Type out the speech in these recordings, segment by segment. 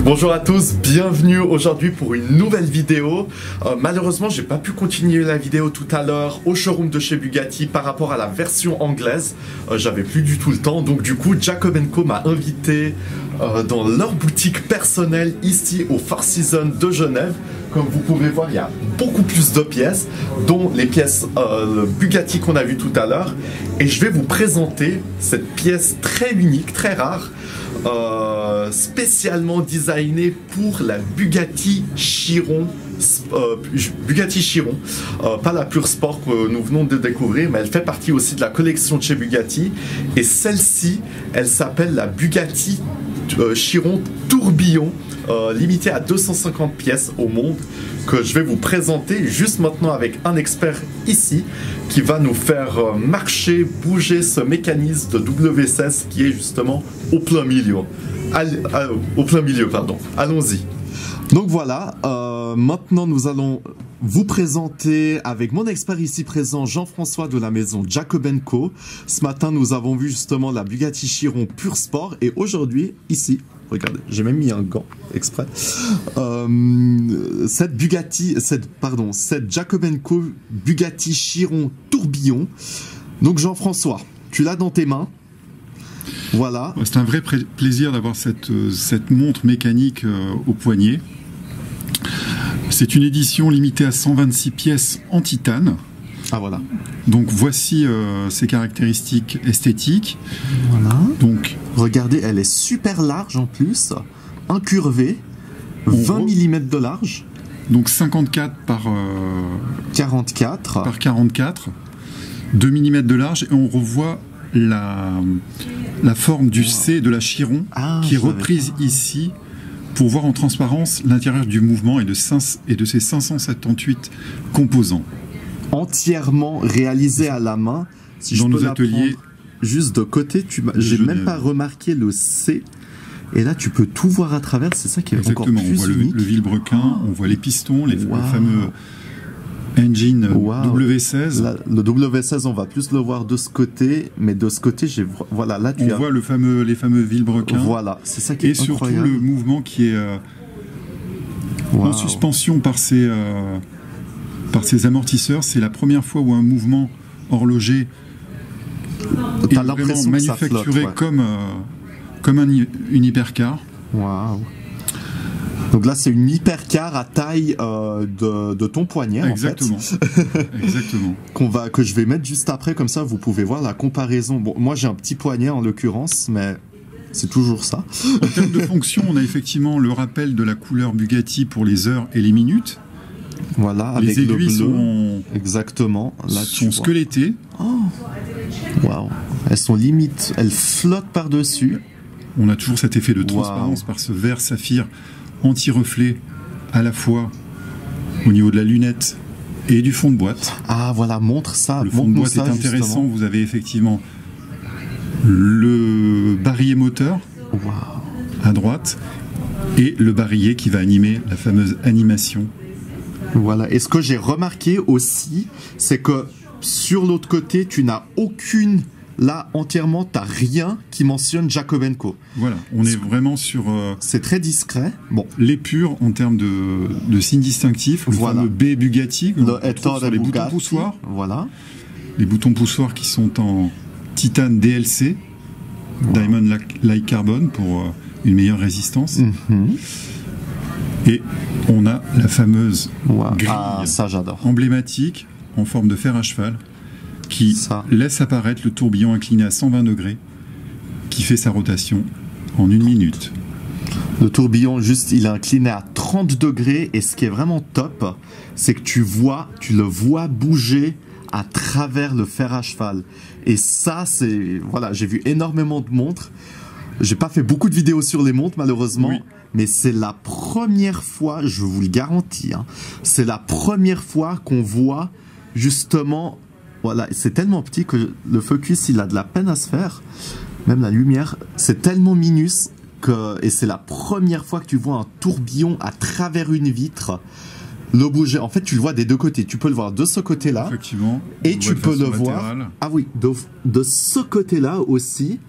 Bonjour à tous, bienvenue aujourd'hui pour une nouvelle vidéo. Malheureusement, j'ai pas pu continuer la vidéo tout à l'heure au showroom de chez Bugatti par rapport à la version anglaise. J'avais plus du tout le temps, donc du coup, Jacob & Co m'a invité dans leur boutique personnelle ici au Four Seasons de Genève. Comme vous pouvez voir, il y a beaucoup plus de pièces, dont les pièces Bugatti qu'on a vues tout à l'heure. Et je vais vous présenter cette pièce très unique, très rare, spécialement designée pour la Bugatti Chiron. Pas la Pure Sport que nous venons de découvrir, mais elle fait partie aussi de la collection de chez Bugatti. Et celle-ci, elle s'appelle la Bugatti Chiron Tourbillon, limitée à 250 pièces au monde, que je vais vous présenter juste maintenant avec un expert ici qui va nous faire marcher, bouger ce mécanisme de W16 qui est justement au plein milieu. Allons-y. Donc voilà, maintenant nous allons vous présenter avec mon expert ici présent, Jean-François de la maison Jacob & Co. Ce matin, nous avons vu justement la Bugatti Chiron Pure Sport et aujourd'hui, ici, regardez, j'ai même mis un gant exprès. Cette Jacob & Co Bugatti Chiron Tourbillon. Donc Jean-François, tu l'as dans tes mains. Voilà. C'est un vrai plaisir d'avoir cette montre mécanique au poignet. C'est une édition limitée à 126 pièces en titane. Ah voilà. Donc voici ses caractéristiques esthétiques. Voilà. Donc regardez, elle est super large en plus, incurvée, 20 mm de large. Donc 54 par 44. Par 44, 2 mm de large et on revoit la forme du C de la Chiron qui est reprise ici pour voir en transparence l'intérieur du mouvement et de ses 578 composants. Entièrement réalisé à la main. Si dans nos ateliers. Juste de côté, j'ai même pas remarqué le C. Et là, tu peux tout voir à travers. C'est ça qui est encore plus unique. On voit le vilebrequin, on voit les pistons, le fameux engine W16. Là, le W16, on va plus le voir de ce côté, mais de ce côté, voilà, là on voit les fameux vilebrequins. Voilà, c'est ça qui est incroyable. Et surtout le mouvement qui est en suspension par ses amortisseurs. C'est la première fois où un mouvement horloger est vraiment manufacturé comme une hypercar. Waouh. Donc là, c'est une hypercar à taille de ton poignet, exactement. En fait. Exactement. Que je vais mettre juste après, comme ça, vous pouvez voir la comparaison. Bon, moi, j'ai un petit poignet en l'occurrence, mais c'est toujours ça. En termes de fonction, on a effectivement le rappel de la couleur Bugatti pour les heures et les minutes. Voilà, avec les aiguilles le bleu. sont exactement. Là, sont squelettées. Oh. Waouh. Elles sont limite, elles flottent par-dessus. On a toujours cet effet de transparence par ce vert saphir anti-reflet à la fois au niveau de la lunette et du fond de boîte. Ah voilà, montre ça. Le fond de boîte est intéressant. Justement. Vous avez effectivement le barillet moteur à droite et le barillet qui va animer la fameuse animation. Voilà. Et ce que j'ai remarqué aussi, c'est que sur l'autre côté, tu n'as aucune... Là, entièrement, tu n'as rien qui mentionne Jacob & Co. Voilà, on est vraiment sur... c'est très discret. Bon. L'épure en termes de signes distinctifs. Le fameux B Bugatti, sur les boutons poussoirs. Voilà. Les boutons poussoirs qui sont en titane DLC, Diamond Like Carbon, pour une meilleure résistance. Et on a la fameuse grille emblématique en forme de fer à cheval, qui laisse apparaître le tourbillon incliné à 120 degrés, qui fait sa rotation en 1 minute. Le tourbillon, il est incliné à 30 degrés, et ce qui est vraiment top, c'est que tu le vois bouger à travers le fer à cheval. Et ça, voilà, j'ai vu énormément de montres. J'ai pas fait beaucoup de vidéos sur les montres, malheureusement. Mais c'est la première fois, je vous le garantis, c'est la première fois qu'on voit justement... Voilà, c'est tellement petit que le focus, il a de la peine à se faire. Même la lumière, c'est tellement minus et c'est la première fois que tu vois un tourbillon à travers une vitre le bouger. En fait, tu le vois des deux côtés. Tu peux le voir de ce côté-là. Effectivement. Et tu peux le voir. Ah oui, de ce côté-là aussi.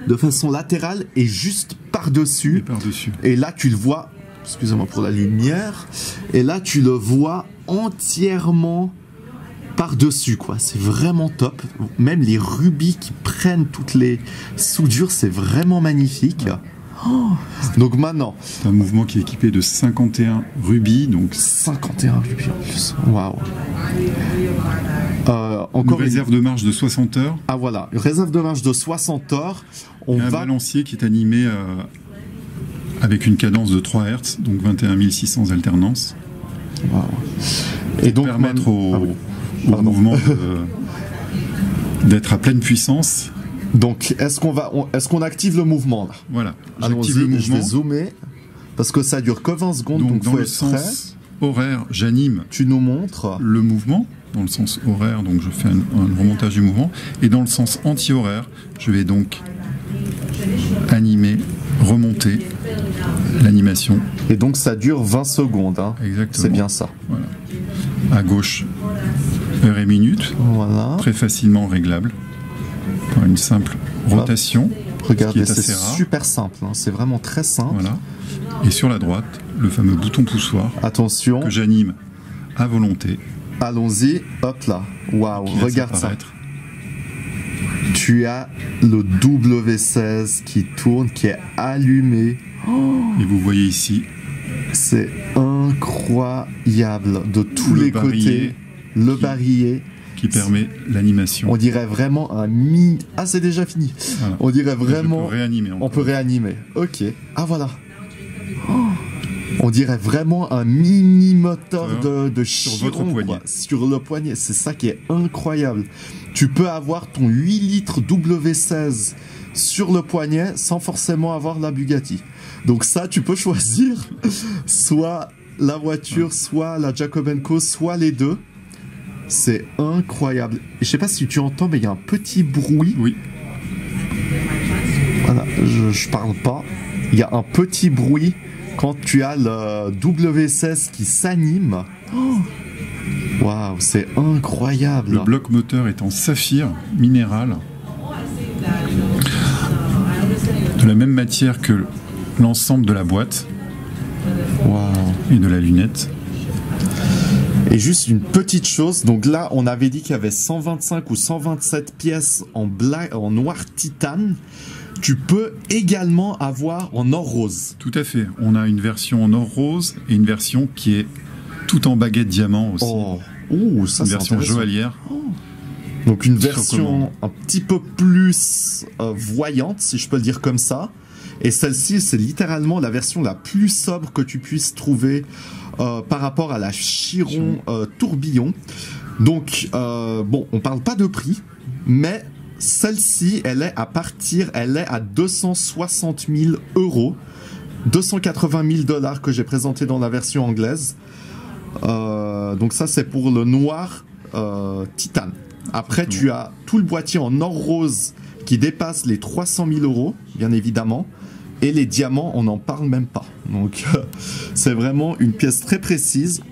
de façon latérale et juste par-dessus. Par-dessus. Et là, tu le vois excusez-moi pour la lumière, et là tu le vois entièrement par-dessus, quoi. C'est vraiment top. Même les rubis qui prennent toutes les soudures, c'est vraiment magnifique. Oh, donc maintenant... C'est un mouvement qui est équipé de 51 rubis, donc... 51 rubis en plus. Waouh. Encore une réserve de marche de 60 heures. Ah voilà, une réserve de marche de 60 heures. On un balancier qui est animé avec une cadence de 3 Hz, donc 21 600 alternances. Wow. Et donc permettre au mouvement d'être à pleine puissance. Donc est-ce qu'on active le mouvement là? Voilà. J'active le mouvement. Je vais zoomer parce que ça dure que 20 secondes, donc dans faut le être sens horaire, j'anime. Tu nous montres le mouvement dans le sens horaire, donc je fais un remontage du mouvement, et dans le sens anti-horaire, je vais donc animer, remonter l'animation. Et donc ça dure 20 secondes, hein. Exactement. C'est bien ça. Voilà. À gauche, heure et minute, voilà. Très facilement réglable, par une simple rotation. Regardez, c'est super simple, hein. C'est vraiment très simple. Voilà. Et sur la droite, le fameux bouton poussoir. Attention. Que j'anime à volonté. Allons-y, hop là. Waouh, regarde ça. Tu as le W16 qui tourne, qui est allumé. Oh, et vous voyez ici. C'est incroyable de tous les côtés. Le barillet. Qui permet l'animation. On dirait vraiment un mini... Ah, c'est déjà fini. Voilà. On dirait vraiment... On peut réanimer. On peut réanimer. Ok. Ah, voilà. Oh. On dirait vraiment un mini moteur de chiron, sur votre poignet. Sur le poignet. C'est ça qui est incroyable. Tu peux avoir ton 8 litres W16 sur le poignet sans forcément avoir la Bugatti. Donc ça, tu peux choisir soit la voiture, soit la Jacob & Co, soit les deux. C'est incroyable. Et je sais pas si tu entends, mais il y a un petit bruit. Oui. Voilà, je parle pas. Il y a un petit bruit quand tu as le W16 qui s'anime. Waouh, c'est incroyable. Le bloc moteur est en saphir minéral. De la même matière que l'ensemble de la boîte. Waouh. Et de la lunette. Et juste une petite chose, donc là on avait dit qu'il y avait 125 ou 127 pièces en noir titane. Tu peux également avoir en or rose. Tout à fait. On a une version en or rose et une version qui est tout en baguette diamant aussi. Oh, ça une version joaillière. Oh. Donc une version un petit peu plus voyante, si je peux le dire comme ça. Et celle-ci, c'est littéralement la version la plus sobre que tu puisses trouver par rapport à la Chiron tourbillon. Donc, bon, on parle pas de prix, mais celle-ci, elle est à 260 000 €, 280 000 $ que j'ai présenté dans la version anglaise. Donc ça, c'est pour le noir titane. Après, tu as tout le boîtier en or rose qui dépasse les 300 000 €, bien évidemment. Et les diamants, on n'en parle même pas. Donc, c'est vraiment une pièce très précise,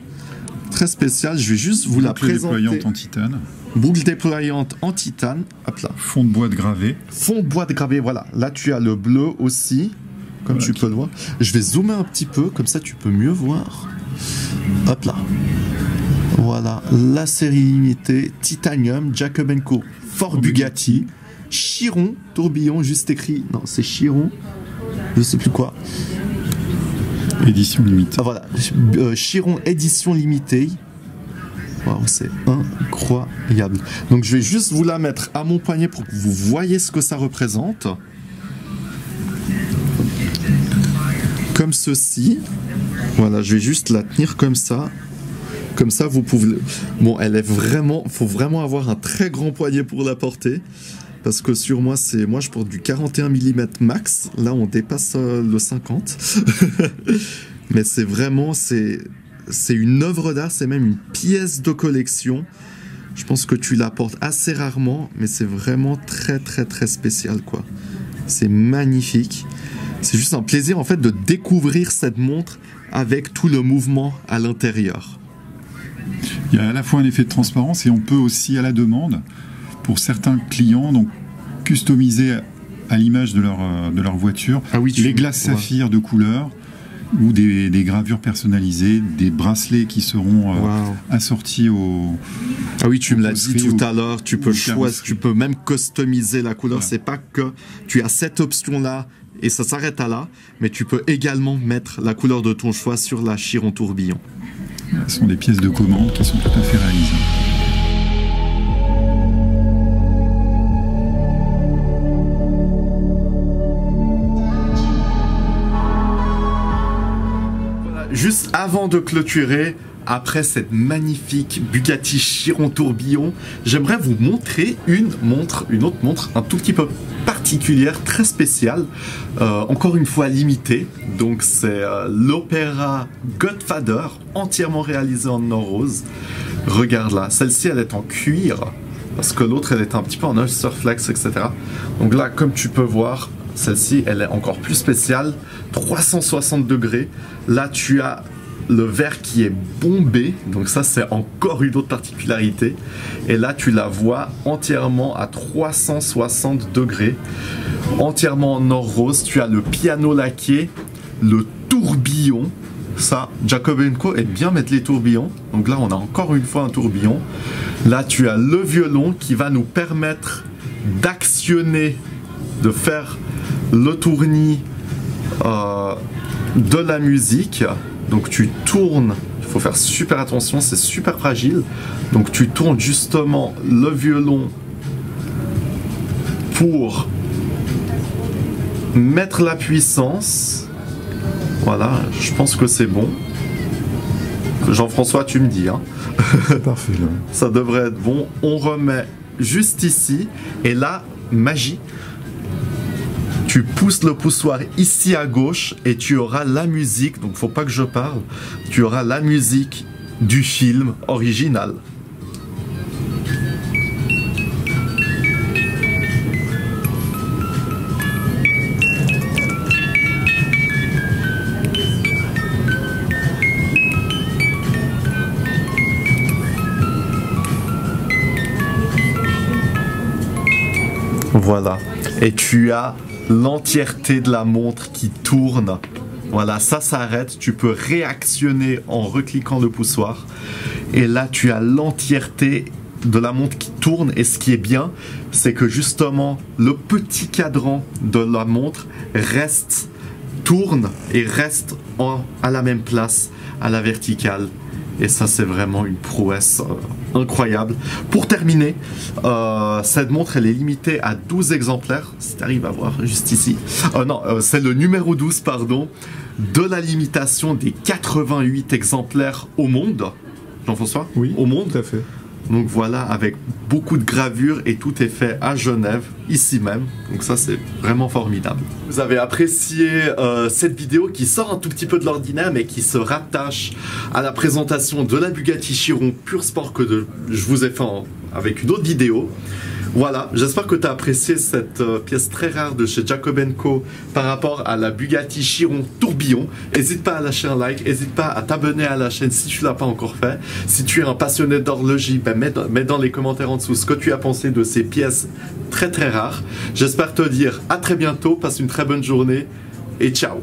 très spéciale. Je vais juste vous la présenter. Boucle déployante en titane. Boucle déployante en titane. Hop là. Fond de boîte gravé. Fond de boîte gravé, voilà. Là, tu as le bleu aussi, comme tu peux le voir. Je vais zoomer un petit peu, comme ça tu peux mieux voir. Hop là. Voilà, la série limitée Titanium, Jacob & Co, Ford Bugatti, Chiron, tourbillon, juste écrit. Non, c'est Chiron. Je sais plus quoi. Édition limitée. Ah voilà, Chiron édition limitée. Waouh, c'est incroyable. Donc je vais juste vous la mettre à mon poignet pour que vous voyez ce que ça représente. Comme ceci. Voilà, je vais juste la tenir comme ça. Comme ça, vous pouvez... Bon, elle est vraiment... Faut vraiment avoir un très grand poignet pour la porter. Parce que sur moi, moi je porte du 41 mm max. Là, on dépasse le 50. Mais c'est vraiment, c'est une œuvre d'art, c'est même une pièce de collection. Je pense que tu la portes assez rarement, mais c'est vraiment très très très spécial, quoi. C'est magnifique. C'est juste un plaisir en fait de découvrir cette montre avec tout le mouvement à l'intérieur. Il y a à la fois un effet de transparence et on peut aussi à la demande, pour certains clients, donc customiser à l'image de leur voiture, les glaces saphir de couleur ou des gravures personnalisées, des bracelets qui seront assortis au... Ah oui, tu me l'as dit tout à l'heure, tu peux choisir, tu peux même customiser la couleur. C'est pas que tu as cette option-là et ça s'arrête à là, mais tu peux également mettre la couleur de ton choix sur la Chiron tourbillon. Ce sont des pièces de commande qui sont tout à fait réalisables. Juste avant de clôturer, après cette magnifique Bugatti Chiron tourbillon, j'aimerais vous montrer une autre montre un tout petit peu particulière, très spéciale, encore une fois limitée. Donc c'est l'Opera Godfather, entièrement réalisée en or rose. Regarde là, celle-ci elle est en cuir, parce que l'autre elle est un petit peu en Ulster Flex, etc. Donc là, comme tu peux voir, celle-ci, elle est encore plus spéciale, 360 degrés. Là, tu as le verre qui est bombé, donc ça, c'est encore une autre particularité. Et là, tu la vois entièrement à 360 degrés, entièrement en or rose. Tu as le piano laqué, le tourbillon. Ça, Jacob & Co aime bien mettre les tourbillons. Donc là, on a encore une fois un tourbillon. Là, tu as le violon qui va nous permettre d'actionner, de faire le tournis de la musique. Donc tu tournes, il faut faire super attention, c'est super fragile. Donc tu tournes justement le violon pour mettre la puissance. Voilà, je pense que c'est bon. Jean-François, tu me dis. Hein. Parfait. Là. Ça devrait être bon. On remet juste ici. Et là, magie. Tu pousses le poussoir ici à gauche et tu auras la musique, donc faut pas que je parle, tu auras la musique du film original. Voilà, et tu as l'entièreté de la montre qui tourne. Voilà, ça s'arrête, tu peux réactionner en recliquant le poussoir. Et là, tu as l'entièreté de la montre qui tourne. Et ce qui est bien, c'est que justement, le petit cadran de la montre tourne et reste à la même place, à la verticale. Et ça, c'est vraiment une prouesse incroyable. Pour terminer, cette montre, elle est limitée à 12 exemplaires. Si tu arrives à voir, juste ici. C'est le numéro 12, pardon, de la limitation des 88 exemplaires au monde. Jean-François ? Oui, au monde. Tout à fait. Donc voilà, avec beaucoup de gravures et tout est fait à Genève, ici même. Donc ça, c'est vraiment formidable. Vous avez apprécié cette vidéo qui sort un tout petit peu de l'ordinaire, mais qui se rattache à la présentation de la Bugatti Chiron Pur Sport que je vous ai fait avec une autre vidéo. Voilà, j'espère que tu as apprécié cette pièce très rare de chez Jacob & Co par rapport à la Bugatti Chiron tourbillon. N'hésite pas à lâcher un like, n'hésite pas à t'abonner à la chaîne si tu ne l'as pas encore fait. Si tu es un passionné d'horlogerie, ben mets dans les commentaires en dessous ce que tu as pensé de ces pièces très très rares. J'espère te dire à très bientôt, passe une très bonne journée et ciao.